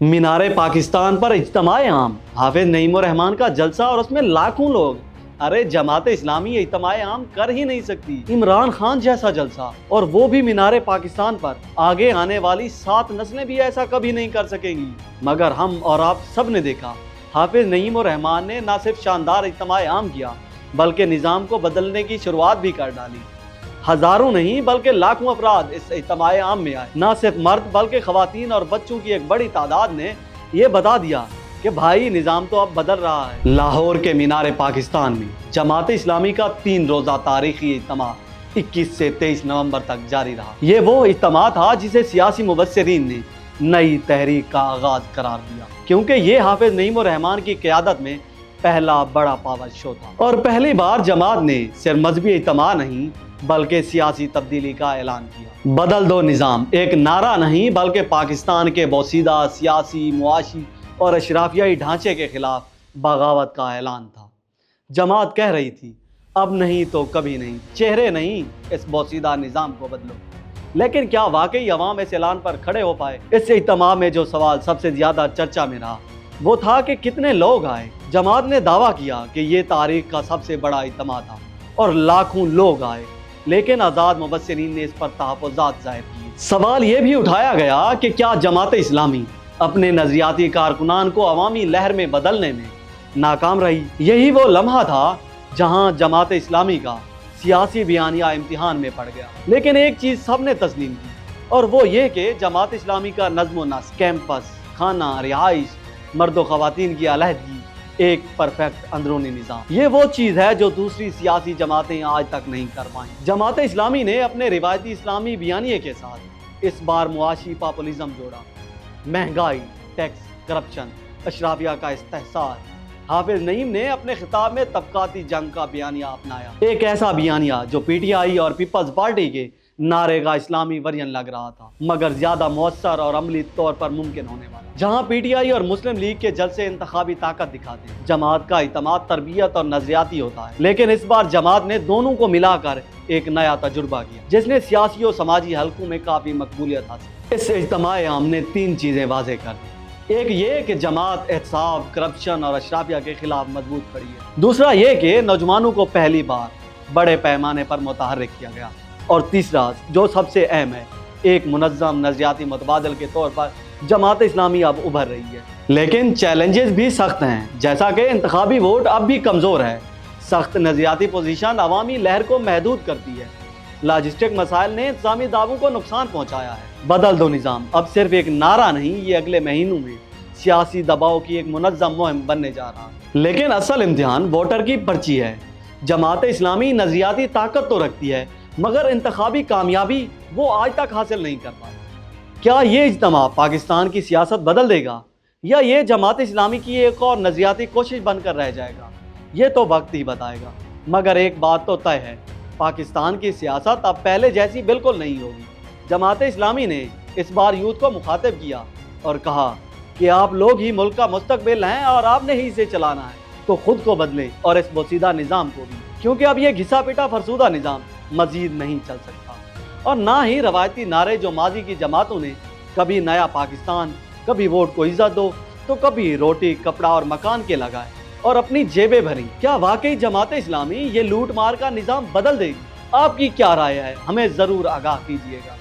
मीनार पाकिस्तान पर इज्तिमा आम, हाफिज नईम रहमान का जलसा और उसमें लाखों लोग। अरे जमात इस्लामी इज्तिमा आम कर ही नहीं सकती। इमरान खान जैसा जलसा, और वो भी मीनार पाकिस्तान पर। आगे आने वाली 7 नस्लें भी ऐसा कभी नहीं कर सकेंगी। मगर हम और आप सब ने देखा, हाफिज नईम रहमान ने न सिर्फ शानदार इज्तिमा आम किया, बल्कि निज़ाम को बदलने की शुरुआत भी कर डाली। हजारों नहीं बल्कि लाखों अफराद इस इज्तिमा आम में आए। न सिर्फ मर्द बल्कि खवातीन और बच्चों की एक बड़ी तादाद ने यह बता दिया कि भाई निज़ाम तो अब बदल रहा है। लाहौर के मीनार पाकिस्तान में जमात इस्लामी का 3 रोज़ा तारीखी इज्तिमा 21 से 23 नवंबर तक जारी रहा। ये वो इज्तिमा था जिसे सियासी मुबस्सिरीन ने नई तहरीक का आगाज करार दिया, क्योंकि ये हाफिज नईम रहमान की क़यादत में पहला बड़ा पावर शो था। और पहली बार जमात ने सिर्फ मजहबी इज्तिमा नहीं बल्कि सियासी तब्दीली का ऐलान किया। बदल दो निज़ाम एक नारा नहीं बल्कि पाकिस्तान के बोसीदा सियासी, मुआशी और अशराफियाई ढांचे के खिलाफ बगावत का ऐलान था। जमात कह रही थी, अब नहीं तो कभी नहीं, चेहरे नहीं, इस बोसीदा निज़ाम को बदलो। लेकिन क्या वाकई अवाम इस ऐलान पर खड़े हो पाए? इस इज्तिमा में जो सवाल सबसे ज्यादा चर्चा में रहा वो था कि कितने लोग आए। जमात ने दावा किया कि ये तारीख का सबसे बड़ा इज्तिमा था और लाखों लोग आए, लेकिन आज़ाद मुबस्सिरीन ने इस पर तहफ़्फ़ुज़ात ज़ाहिर किए। सवाल ये भी उठाया गया कि क्या जमात इस्लामी अपने नज़रियाती कारकुनान को अवामी लहर में बदलने में नाकाम रही? यही वो लम्हा था जहां जमात इस्लामी का सियासी बयानिया इम्तिहान में पड़ गया। लेकिन एक चीज़ सबने तस्लीम की, और वो ये कि जमात इस्लामी का नज़्म नस्क, कैंपस, खाना, रिहाइश, मर्द व ख़वातीन की अलहदगी, एक परफेक्ट अंदरूनी निज़ाम। ये वो चीज़ है जो दूसरी सियासी जमातें आज तक नहीं कर पाई। जमात इस्लामी ने अपने रिवायती इस्लामी बयानिए के साथ इस बार मुआशी पॉपुलिज्म जोड़ा। महंगाई, टैक्स, करप्शन, अशराफिया का इस्तेहसार। हाफिज नईम ने अपने खिताब में तबकाती जंग का बयानिया अपनाया, एक ऐसा बयानिया जो पीटीआई और पीपल्स पार्टी के नारे का इस्लामी वर्जन लग रहा था, मगर ज्यादा मौसर और अमली तौर पर मुमकिन होने वाला। जहां पीटीआई और मुस्लिम लीग के जलसे इंतखाबी ताकत दिखाते हैं, जमात का इत्मीनान तरबियत और नजरियाती होता है। लेकिन इस बार जमात ने दोनों को मिलाकर एक नया तजुर्बा किया, जिसने सियासी और समाजी हलकों में काफी मकबूलियत हासिल। इस इज्तिमा आम ने 3 चीजें वाज़ेह कर दी। एक ये कि जमात एहतसाब, करप्शन और अशराफिया के खिलाफ मजबूत खड़ी है। दूसरा ये कि नौजवानों को पहली बार बड़े पैमाने पर मुतहर्रिक किया गया। और तीसरा जो सबसे अहम है, एक मुनज़्ज़म नज़रियाती मुतबादल के तौर पर जमात इस्लामी अब उभर रही है। लेकिन चैलेंजेस भी सख्त हैं, जैसा कि इंतखाबी वोट अब भी कमज़ोर है। सख्त नज़रियाती पोजीशन अवामी लहर को महदूद करती है। लॉजिस्टिक मसाइल ने इंतज़ामी दावों को नुकसान पहुँचाया है। बदल दो निज़ाम अब सिर्फ एक नारा नहीं, ये अगले महीनों में सियासी दबाव की एक मुनज़्ज़म मुहिम बनने जा रहा है। लेकिन असल इम्तिहान वोटर की पर्ची है। जमात इस्लामी नज़रियाती ताकत तो रखती है, मगर इंतखाबी कामयाबी वो आज तक हासिल नहीं कर पाई। क्या ये इज्तिमा पाकिस्तान की सियासत बदल देगा, या ये जमात इस्लामी की एक और नज़रियाती कोशिश बनकर रह जाएगा? ये तो वक्त ही बताएगा। मगर एक बात तो तय है, पाकिस्तान की सियासत अब पहले जैसी बिल्कुल नहीं होगी। जमात इस्लामी ने इस बार यूथ को मुखातिब किया और कहा कि आप लोग ही मुल्क का मुस्तकबिल हैं और आपने ही इसे चलाना है, तो खुद को बदले और इस बोसीदा निज़ाम को भी, क्योंकि अब ये घिसा पिटा फरसूदा निज़ाम मजीद नहीं चल सकता। और ना ही रवायती नारे जो माजी की जमातों ने, कभी नया पाकिस्तान, कभी वोट को इज्जत दो, तो कभी रोटी, कपड़ा और मकान के लगाए और अपनी जेबें भरी। क्या वाकई जमात इस्लामी ये लूट मार का निज़ाम बदल देगी? आपकी क्या राय है? हमें ज़रूर आगाह कीजिएगा।